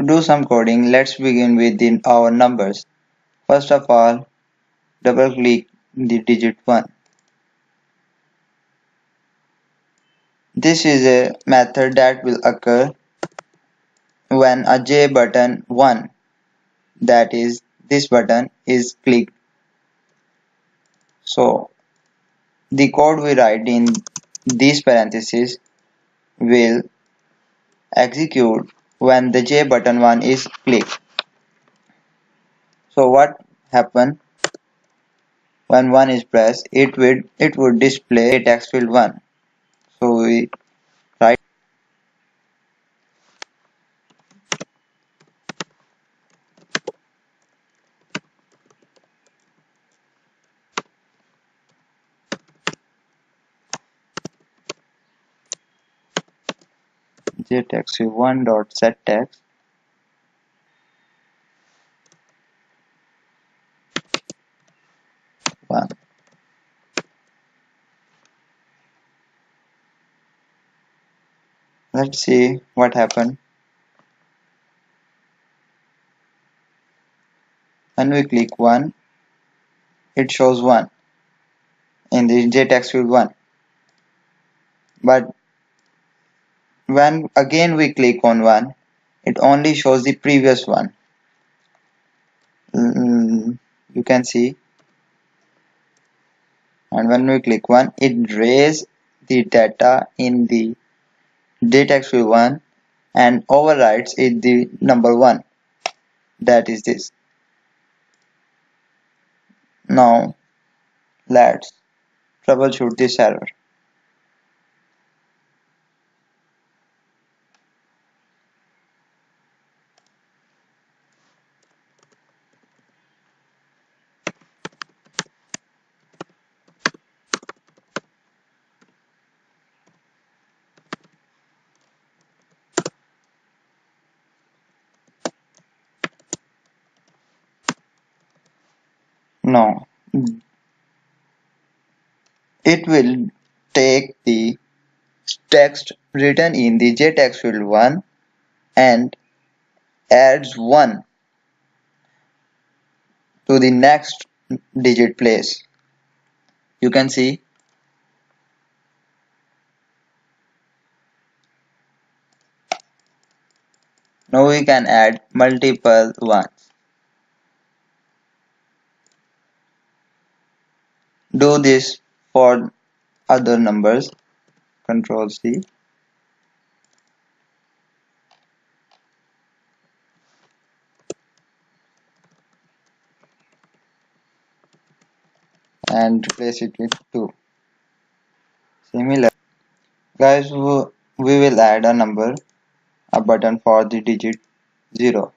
do some coding, let's begin with our numbers. First of all, double click the digit 1. This is a method that will occur when a J button 1, that is this button, is clicked. So the code we write in these parentheses will execute when the J button 1 is clicked. So what happen when 1 is pressed? It would display text field 1. So we write J text field 1 dot set text 1. Let's see what happened. When we click 1, it shows 1 in the J text field 1. But when again we click on 1, it only shows the previous one. You can see. And when we click 1, it raises the data in the J text field 1 and overwrites it the number 1. That is this. Now let's troubleshoot this error. Now it will take the text written in the J text field 1 and adds 1 to the next digit place. You can see. Now we can add multiple ones. Do this for other numbers. Control C. And replace it with 2. Similar. Guys, we will add a button for the digit 0.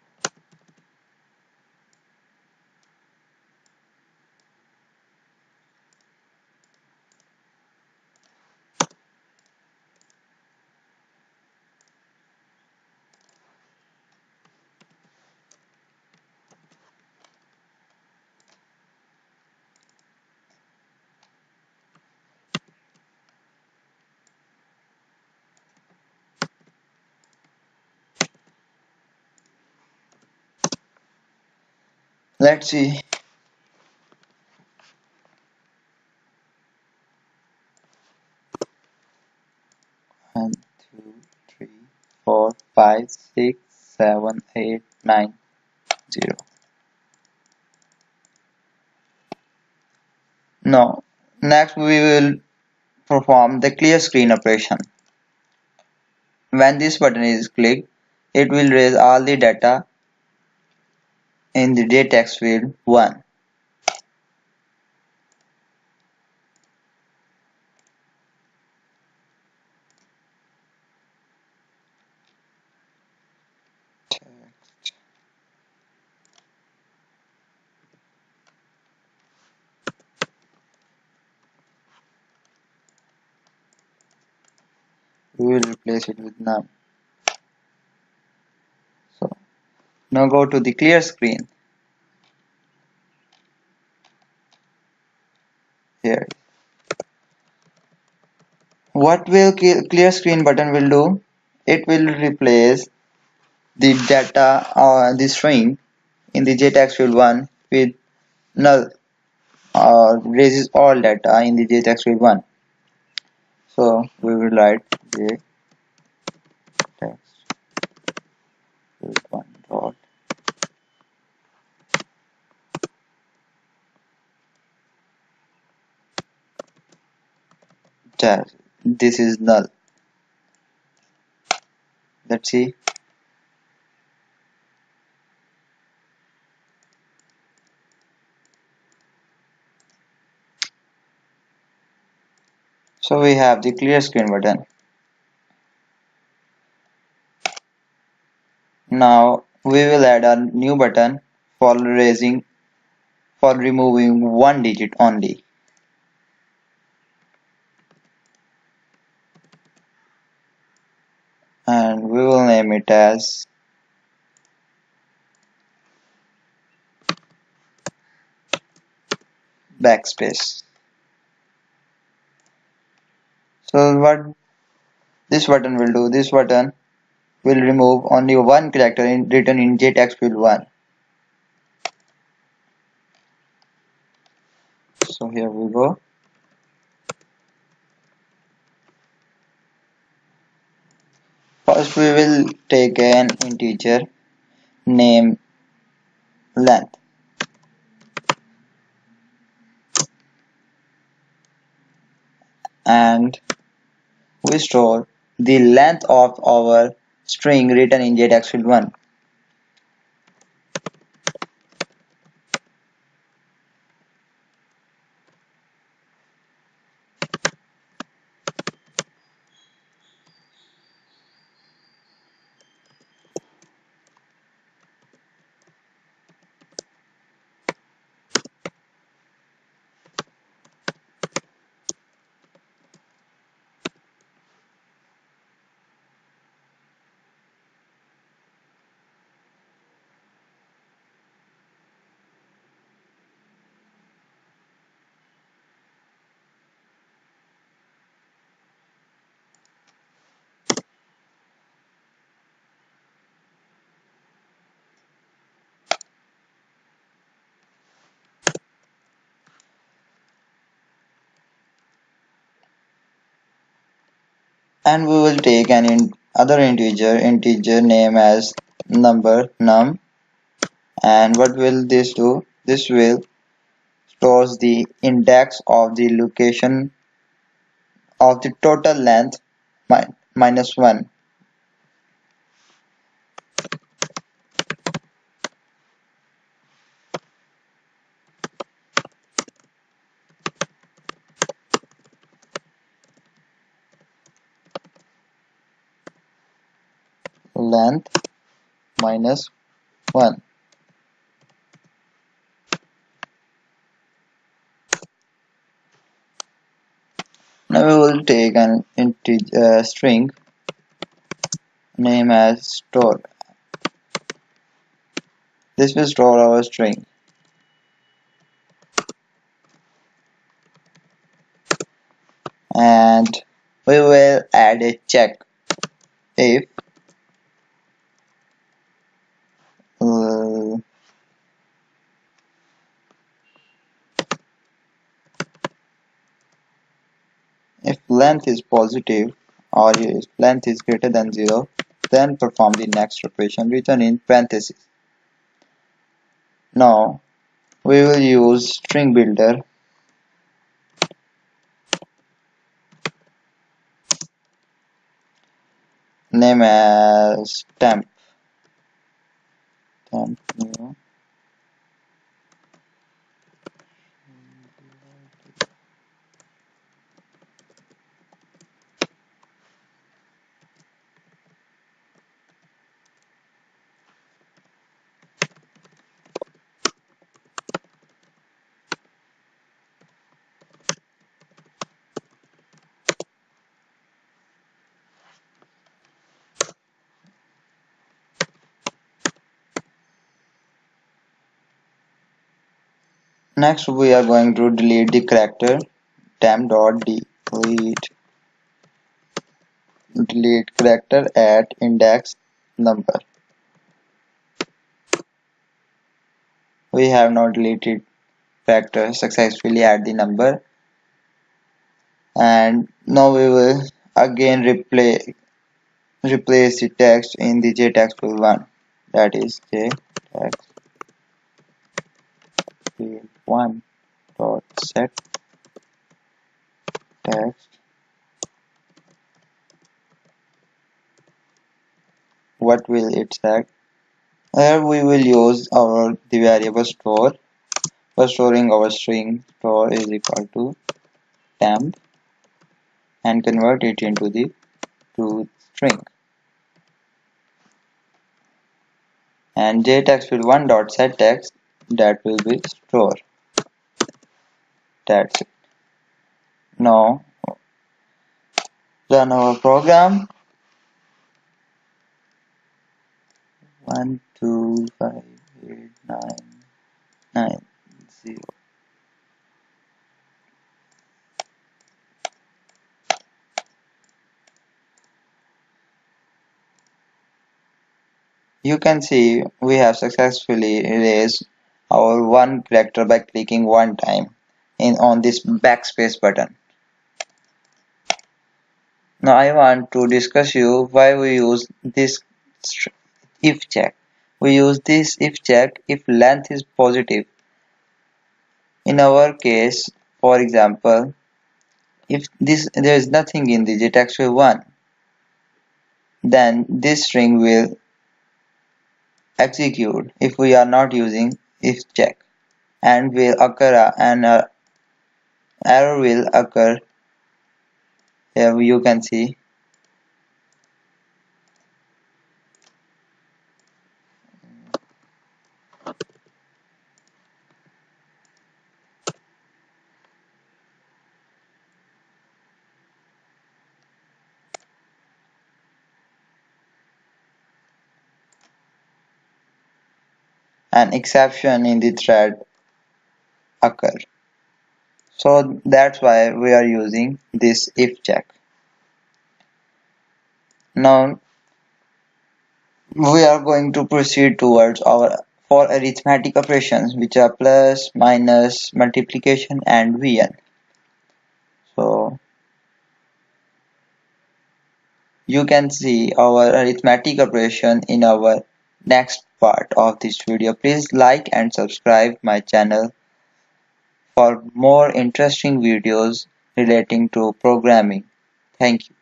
Let's see. One, 2, 3, 4, 5, 6, 7, 8, 9, 0. Now, next we will perform the clear screen operation. When this button is clicked, it will raise all the data in the J text field 1. We will replace it with none. So now go to the clear screen. Here. What will clear screen button will do? It will replace the data or the string in the jtext field 1 with null or raises all data in the jtext field 1. So we will write jtext field 1 dot dash. This is null. Let's see. So we have the clear screen button. Now we will add a new button for removing one digit only, and we will name it as backspace. So what this button will do, this button will remove only one character written in jtext field 1. So here we go. First we will take an integer name length, and we store the length of our string written in jtext field 1. And we will take an other integer name as number num. And what will this do? This will stores the index of the location of the total length minus 1. Length minus 1. Now we will take an integer string name as store. This will store our string, and we will add a check if uh, if length is positive or if length is greater than 0, then perform the next operation written in parentheses. Now we will use string builder name as temp new. Next we are going to delete the character delete character at index number. we have not deleted factor successfully at the number, and now we will again replace the text in the jtext field 1, that is jtext field 1 dot set text. What will it set? Here we will use the variable store for storing our string. Store is equal to temp and convert it into the to string, and jtext field 1 dot set text, that will be store. That's it. Now run our program. 1258990. You can see we have successfully erased our one character by clicking one time on this backspace button. Now I want to discuss you why we use this if check. We use this if check if length is positive. In our case, for example, if there is nothing in the jtext 1, then this string will execute if we are not using if check, and will occur an error will occur. Here you can see an exception in the thread occur. So that's why we are using this if check. Now we are going to proceed towards our for arithmetic operations, which are plus, minus, multiplication and VN. So you can see our arithmetic operation in our next part of this video. Please like and subscribe my channel for more interesting videos relating to programming. Thank you.